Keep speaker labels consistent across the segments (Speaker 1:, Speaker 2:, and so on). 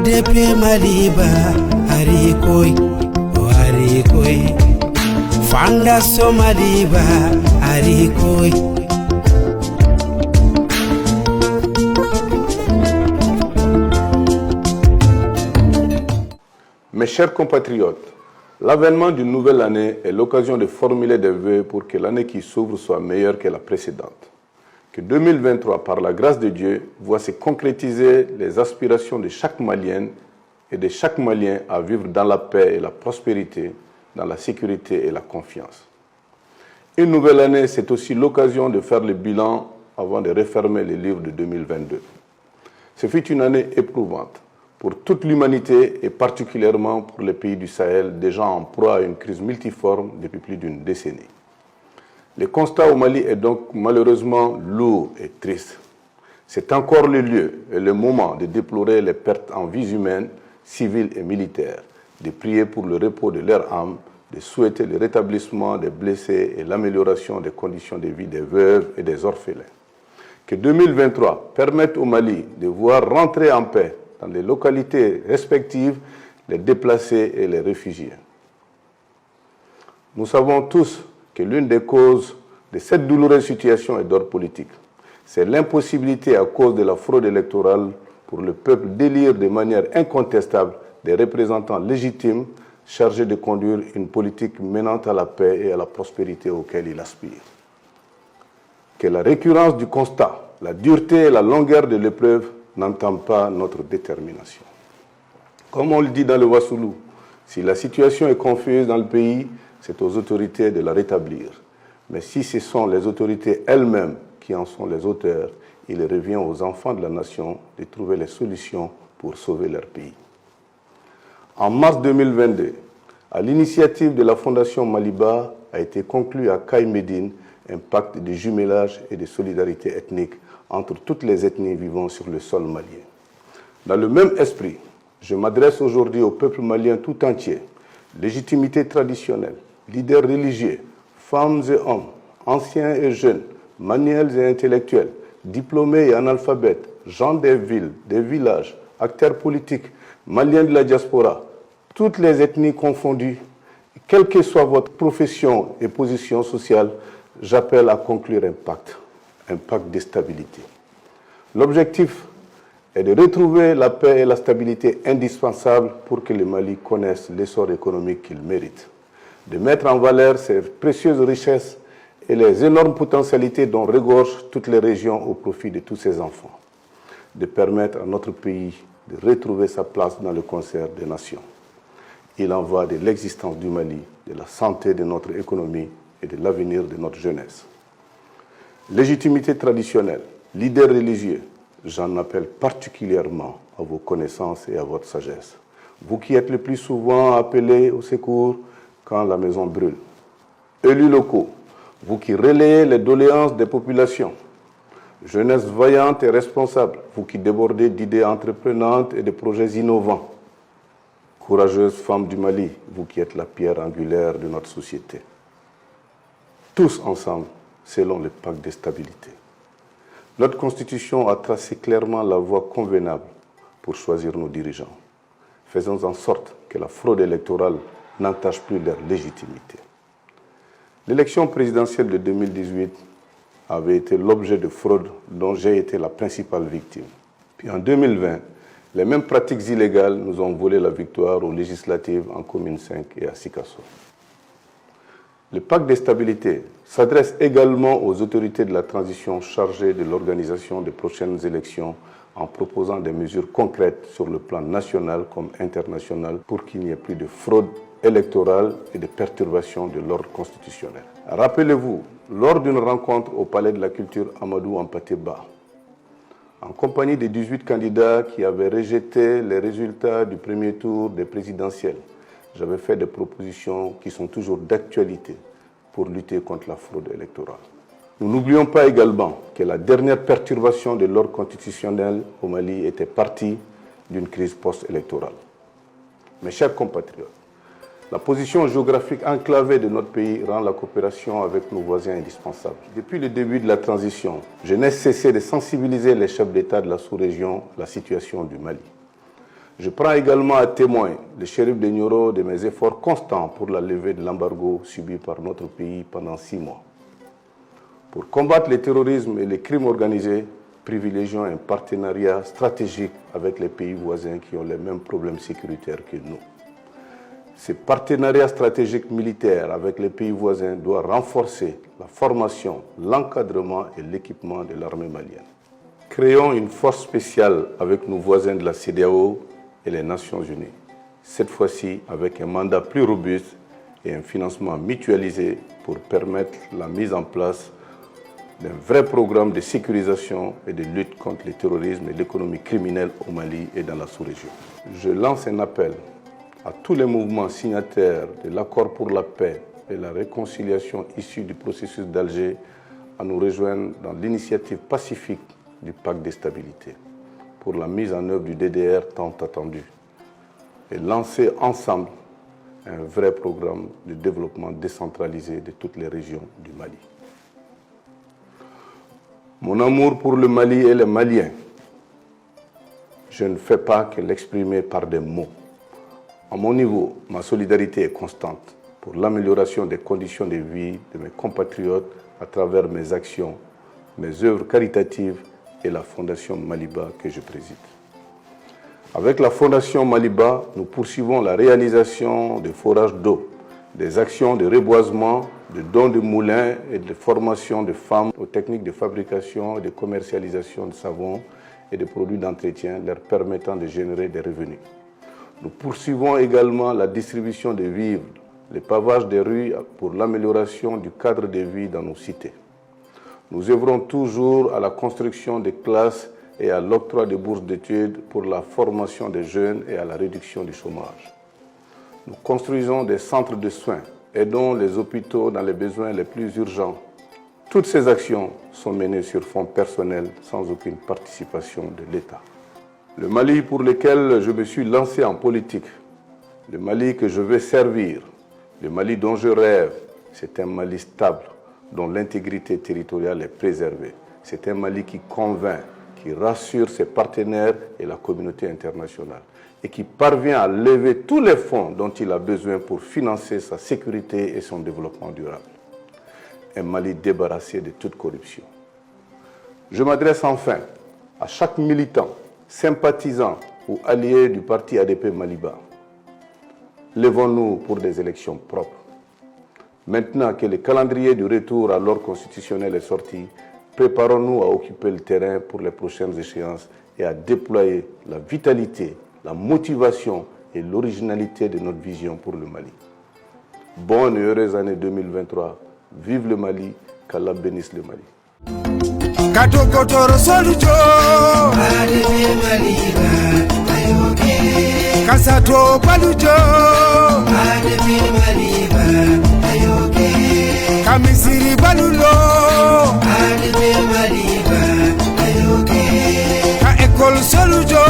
Speaker 1: depuis Maliba, Harikoi, Harikoi, Fanda Somaliba, Harikoi.
Speaker 2: Mes chers compatriotes, l'avènement d'une nouvelle année est l'occasion de formuler des vœux pour que l'année qui s'ouvre soit meilleure que la précédente. Que 2023, par la grâce de Dieu, voit se concrétiser les aspirations de chaque Malienne et de chaque Malien à vivre dans la paix et la prospérité, dans la sécurité et la confiance. Une nouvelle année, c'est aussi l'occasion de faire le bilan avant de refermer les livres de 2022. Ce fut une année éprouvante pour toute l'humanité et particulièrement pour les pays du Sahel, déjà en proie à une crise multiforme depuis plus d'une décennie. Le constat au Mali est donc malheureusement lourd et triste. C'est encore le lieu et le moment de déplorer les pertes en vies humaines, civiles et militaires, de prier pour le repos de leurs âmes, de souhaiter le rétablissement des blessés et l'amélioration des conditions de vie des veuves et des orphelins. Que 2023 permette au Mali de voir rentrer en paix dans les localités respectives les déplacés et les réfugiés. Nous savons tous que l'une des causes de cette douloureuse situation est d'ordre politique. C'est l'impossibilité à cause de la fraude électorale pour le peuple d'élire de manière incontestable des représentants légitimes chargés de conduire une politique menant à la paix et à la prospérité auquel il aspire. Que la récurrence du constat, la dureté et la longueur de l'épreuve n'entament pas notre détermination. Comme on le dit dans le Wassoulou, si la situation est confuse dans le pays, c'est aux autorités de la rétablir. Mais si ce sont les autorités elles-mêmes qui en sont les auteurs, il revient aux enfants de la nation de trouver les solutions pour sauver leur pays. En mars 2022, à l'initiative de la Fondation Maliba, a été conclu à Kaye Médine un pacte de jumelage et de solidarité ethnique entre toutes les ethnies vivant sur le sol malien. Dans le même esprit, je m'adresse aujourd'hui au peuple malien tout entier, légitimité traditionnelle, leaders religieux, femmes et hommes, anciens et jeunes, manuels et intellectuels, diplômés et analphabètes, gens des villes, des villages, acteurs politiques, maliens de la diaspora, toutes les ethnies confondues, quelle que soit votre profession et position sociale, j'appelle à conclure un pacte de stabilité. L'objectif est de retrouver la paix et la stabilité indispensables pour que le Mali connaisse l'essor économique qu'il mérite, de mettre en valeur ses précieuses richesses et les énormes potentialités dont regorgent toutes les régions au profit de tous ses enfants, de permettre à notre pays de retrouver sa place dans le concert des nations. Il en va de l'existence du Mali, de la santé de notre économie et de l'avenir de notre jeunesse. Légitimité traditionnelle, leaders religieux, j'en appelle particulièrement à vos connaissances et à votre sagesse. Vous qui êtes le plus souvent appelés au secours quand la maison brûle. Élus locaux, vous qui relayez les doléances des populations. Jeunesse vaillante et responsable, vous qui débordez d'idées entreprenantes et de projets innovants. Courageuses femmes du Mali, vous qui êtes la pierre angulaire de notre société. Tous ensemble, selon le pacte de stabilité. Notre Constitution a tracé clairement la voie convenable pour choisir nos dirigeants. Faisons en sorte que la fraude électorale n'entache plus leur légitimité. L'élection présidentielle de 2018 avait été l'objet de fraude dont j'ai été la principale victime. Puis en 2020, les mêmes pratiques illégales nous ont volé la victoire aux législatives en Commune 5 et à Sikasso. Le pacte de stabilité s'adresse également aux autorités de la transition chargées de l'organisation des prochaines élections en proposant des mesures concrètes sur le plan national comme international pour qu'il n'y ait plus de fraude électorale et de perturbation de l'ordre constitutionnel. Rappelez-vous, lors d'une rencontre au Palais de la Culture Amadou Hampâté-Bâ, en compagnie des 18 candidats qui avaient rejeté les résultats du premier tour des présidentielles, j'avais fait des propositions qui sont toujours d'actualité pour lutter contre la fraude électorale. Nous n'oublions pas également que la dernière perturbation de l'ordre constitutionnel au Mali était partie d'une crise post-électorale. Mes chers compatriotes, la position géographique enclavée de notre pays rend la coopération avec nos voisins indispensable. Depuis le début de la transition, je n'ai cessé de sensibiliser les chefs d'État de la sous-région à la situation du Mali. Je prends également à témoin le shérif de Nioro de mes efforts constants pour la levée de l'embargo subi par notre pays pendant 6 mois. Pour combattre le terrorisme et les crimes organisés, privilégions un partenariat stratégique avec les pays voisins qui ont les mêmes problèmes sécuritaires que nous. Ce partenariat stratégique militaire avec les pays voisins doit renforcer la formation, l'encadrement et l'équipement de l'armée malienne. Créons une force spéciale avec nos voisins de la CEDEAO et les Nations Unies, cette fois-ci avec un mandat plus robuste et un financement mutualisé pour permettre la mise en place d'un vrai programme de sécurisation et de lutte contre le terrorisme et l'économie criminelle au Mali et dans la sous-région. Je lance un appel à tous les mouvements signataires de l'accord pour la paix et la réconciliation issue du processus d'Alger à nous rejoindre dans l'initiative pacifique du pacte de stabilité pour la mise en œuvre du DDR tant attendu et lancer ensemble un vrai programme de développement décentralisé de toutes les régions du Mali. Mon amour pour le Mali et les Maliens, je ne fais pas que l'exprimer par des mots. À mon niveau, ma solidarité est constante pour l'amélioration des conditions de vie de mes compatriotes à travers mes actions, mes œuvres caritatives et la Fondation Maliba que je préside. Avec la Fondation Maliba, nous poursuivons la réalisation des forages d'eau, des actions de reboisement, de dons de moulins et de formation de femmes aux techniques de fabrication et de commercialisation de savon et de produits d'entretien leur permettant de générer des revenus. Nous poursuivons également la distribution de vivres, le pavage des rues pour l'amélioration du cadre de vie dans nos cités. Nous œuvrons toujours à la construction des classes et à l'octroi de bourses d'études pour la formation des jeunes et à la réduction du chômage. Nous construisons des centres de soins, aidons les hôpitaux dans les besoins les plus urgents. Toutes ces actions sont menées sur fonds personnels sans aucune participation de l'État. Le Mali pour lequel je me suis lancé en politique, le Mali que je veux servir, le Mali dont je rêve, c'est un Mali stable, dont l'intégrité territoriale est préservée. C'est un Mali qui convainc, qui rassure ses partenaires et la communauté internationale et qui parvient à lever tous les fonds dont il a besoin pour financer sa sécurité et son développement durable. Un Mali débarrassé de toute corruption. Je m'adresse enfin à chaque militant, sympathisant ou allié du parti ADP Maliba. Levons-nous pour des élections propres. Maintenant que le calendrier du retour à l'ordre constitutionnel est sorti, préparons-nous à occuper le terrain pour les prochaines échéances et à déployer la vitalité, la motivation et l'originalité de notre vision pour le Mali. Bonne et heureuse année 2023. Vive le Mali, qu'Allah bénisse le Mali. Kasato Palujo Kamisiri Balulo Ka Ekol Solujo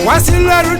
Speaker 2: Wasilaru